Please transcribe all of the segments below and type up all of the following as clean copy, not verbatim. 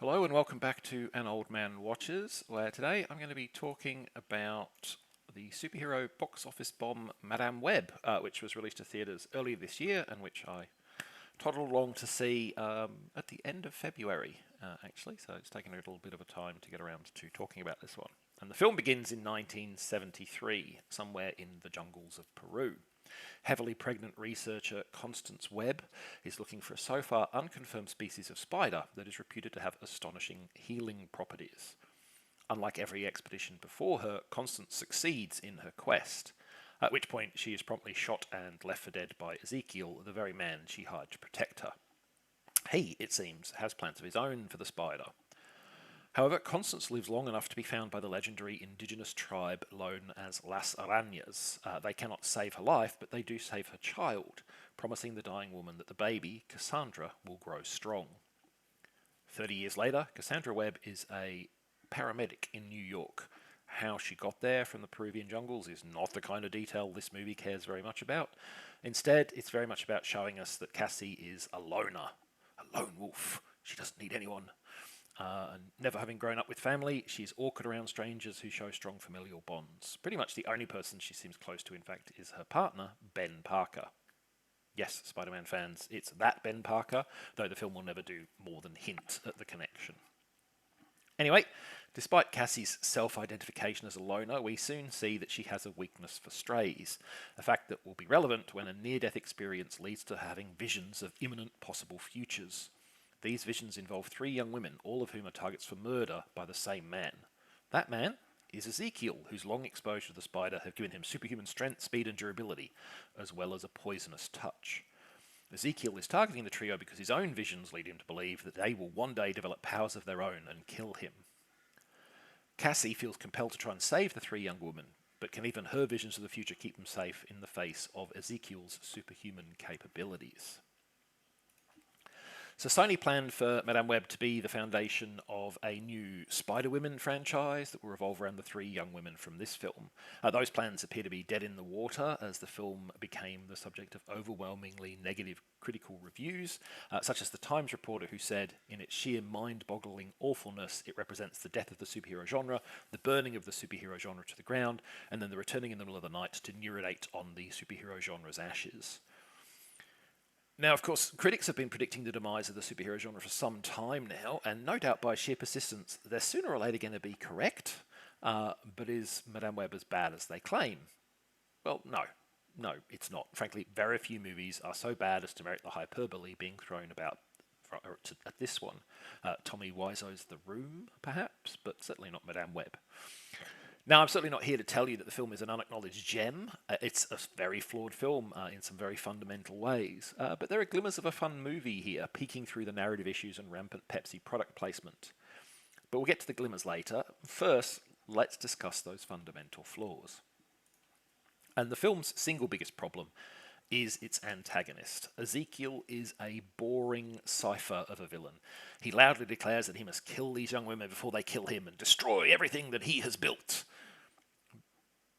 Hello and welcome back to An Old Man Watches, where today I'm going to be talking about the superhero box office bomb Madame Web, which was released to theatres earlier this year and which I toddled along to see at the end of February, actually, so it's taken a little bit of a time to get around to talking about this one. And the film begins in 1973, somewhere in the jungles of Peru. Heavily pregnant researcher Constance Webb is looking for a so far unconfirmed species of spider that is reputed to have astonishing healing properties. Unlike every expedition before her, Constance succeeds in her quest, at which point she is promptly shot and left for dead by Ezekiel, the very man she hired to protect her. He, it seems, has plans of his own for the spider. However, Constance lives long enough to be found by the legendary indigenous tribe known as Las Arañas. They cannot save her life, but they do save her child, promising the dying woman that the baby, Cassandra, will grow strong. 30 years later, Cassandra Webb is a paramedic in New York. How she got there from the Peruvian jungles is not the kind of detail this movie cares very much about. Instead, it's very much about showing us that Cassie is a loner, a lone wolf. She doesn't need anyone. And never having grown up with family, she's awkward around strangers who show strong familial bonds. Pretty much the only person she seems close to, in fact, is her partner, Ben Parker. Yes, Spider-Man fans, it's that Ben Parker, though the film will never do more than hint at the connection. Anyway, despite Cassie's self-identification as a loner, we soon see that she has a weakness for strays, a fact that will be relevant when a near-death experience leads to having visions of imminent possible futures. These visions involve three young women, all of whom are targets for murder by the same man. That man is Ezekiel, whose long exposure to the spider have given him superhuman strength, speed, and durability, as well as a poisonous touch. Ezekiel is targeting the trio because his own visions lead him to believe that they will one day develop powers of their own and kill him. Cassie feels compelled to try and save the three young women, but can even her visions of the future keep them safe in the face of Ezekiel's superhuman capabilities? So Sony planned for Madame Web to be the foundation of a new Spider-Women franchise that will revolve around the three young women from this film. Those plans appear to be dead in the water as the film became the subject of overwhelmingly negative critical reviews, such as the Times reporter who said, in its sheer mind-boggling awfulness, it represents the death of the superhero genre, the burning of the superhero genre to the ground, and then the returning in the middle of the night to urinate on the superhero genre's ashes. Now, of course, critics have been predicting the demise of the superhero genre for some time now, and no doubt by sheer persistence, they're sooner or later going to be correct. But is Madame Web as bad as they claim? Well, no. No, it's not. Frankly, very few movies are so bad as to merit the hyperbole being thrown about at this one. Tommy Wiseau's The Room, perhaps, but certainly not Madame Web. Now, I'm certainly not here to tell you that the film is an unacknowledged gem. It's a very flawed film in some very fundamental ways. But there are glimmers of a fun movie here, peeking through the narrative issues and rampant Pepsi product placement. But we'll get to the glimmers later. First, let's discuss those fundamental flaws. And the film's single biggest problem is its antagonist. Ezekiel is a boring cipher of a villain. He loudly declares that he must kill these young women before they kill him and destroy everything that he has built.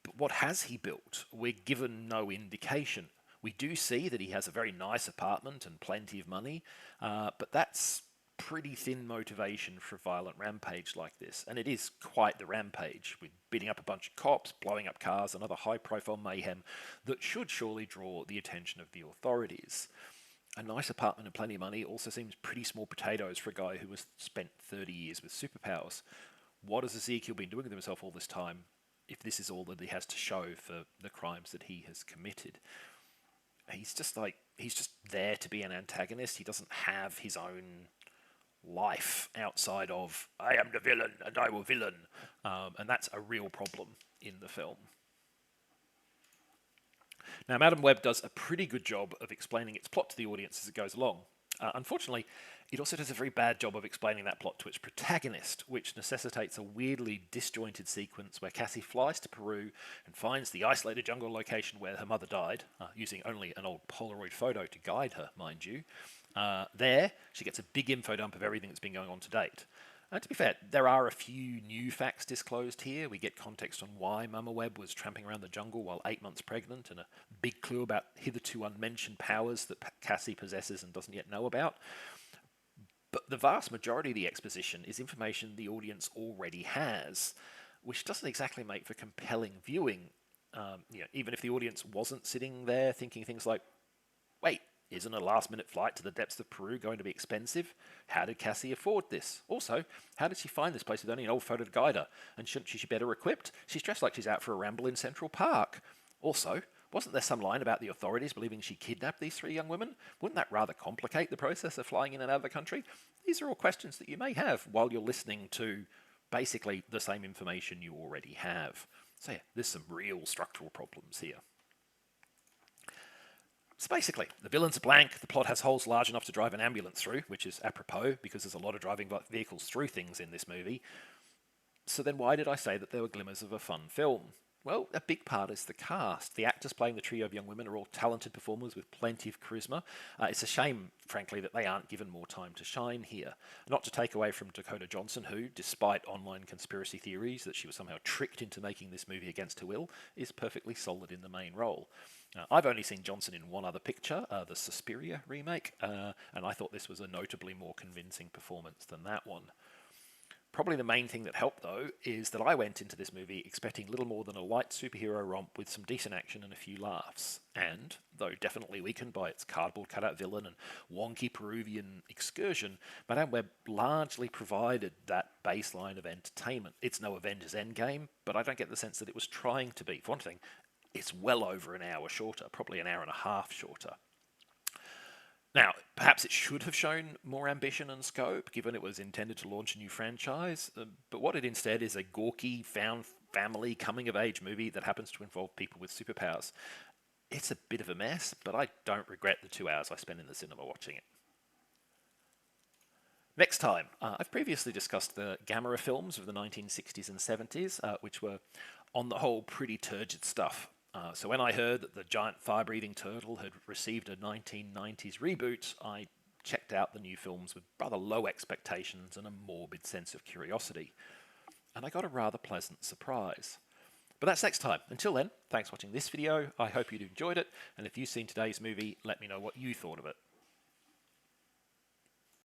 But what has he built? We're given no indication. We do see that he has a very nice apartment and plenty of money, but that's pretty thin motivation for a violent rampage like this. And it is quite the rampage, with beating up a bunch of cops, blowing up cars, and other high-profile mayhem that should surely draw the attention of the authorities. A nice apartment and plenty of money also seems pretty small potatoes for a guy who has spent 30 years with superpowers. What has Ezekiel been doing with himself all this time, if this is all that he has to show for the crimes that he has committed? He's just there to be an antagonist. He doesn't have his own life outside of I am the villain and I will villain, and that's a real problem in the film. Now, Madame Web does a pretty good job of explaining its plot to the audience as it goes along. Unfortunately, it also does a very bad job of explaining that plot to its protagonist, which necessitates a weirdly disjointed sequence where Cassie flies to Peru and finds the isolated jungle location where her mother died, using only an old Polaroid photo to guide her, mind you. There, she gets a big info dump of everything that's been going on to date. To be fair, there are a few new facts disclosed here. We get context on why Mama Web was tramping around the jungle while 8 months pregnant, and a big clue about hitherto unmentioned powers that Cassie possesses and doesn't yet know about. But the vast majority of the exposition is information the audience already has, which doesn't exactly make for compelling viewing. Even if the audience wasn't sitting there thinking things like, wait, isn't a last minute flight to the depths of Peru going to be expensive? How did Cassie afford this? Also, how did she find this place with only an old photo to guide her? And shouldn't she be better equipped? She's dressed like she's out for a ramble in Central Park. Also, wasn't there some line about the authorities believing she kidnapped these 3 young women? Wouldn't that rather complicate the process of flying in and out of the country? These are all questions that you may have while you're listening to basically the same information you already have. So yeah, there's some real structural problems here. So basically, the villains are blank, the plot has holes large enough to drive an ambulance through, which is apropos because there's a lot of driving vehicles through things in this movie. So then why did I say that there were glimmers of a fun film? Well, a big part is the cast. The actors playing the trio of young women are all talented performers with plenty of charisma. It's a shame, frankly, that they aren't given more time to shine here. Not to take away from Dakota Johnson, who, despite online conspiracy theories that she was somehow tricked into making this movie against her will, is perfectly solid in the main role. I've only seen Johnson in one other picture, the Suspiria remake, and I thought this was a notably more convincing performance than that one. Probably the main thing that helped, though, is that I went into this movie expecting little more than a light superhero romp with some decent action and a few laughs. And, though definitely weakened by its cardboard cutout villain and wonky Peruvian excursion, Madame Web largely provided that baseline of entertainment. It's no Avengers Endgame, but I don't get the sense that it was trying to be. For one thing, it's well over an hour shorter, probably an hour and a half shorter. Now, perhaps it should have shown more ambition and scope, given it was intended to launch a new franchise, but what it instead is a gawky, found family coming-of-age movie that happens to involve people with superpowers. It's a bit of a mess, but I don't regret the 2 hours I spent in the cinema watching it. Next time, I've previously discussed the Gamera films of the 1960s and 70s, which were, on the whole, pretty turgid stuff. So when I heard that the giant fire-breathing turtle had received a 1990s reboot, I checked out the new films with rather low expectations and a morbid sense of curiosity. And I got a rather pleasant surprise. But that's next time. Until then, thanks for watching this video. I hope you'd enjoyed it. And if you've seen today's movie, let me know what you thought of it.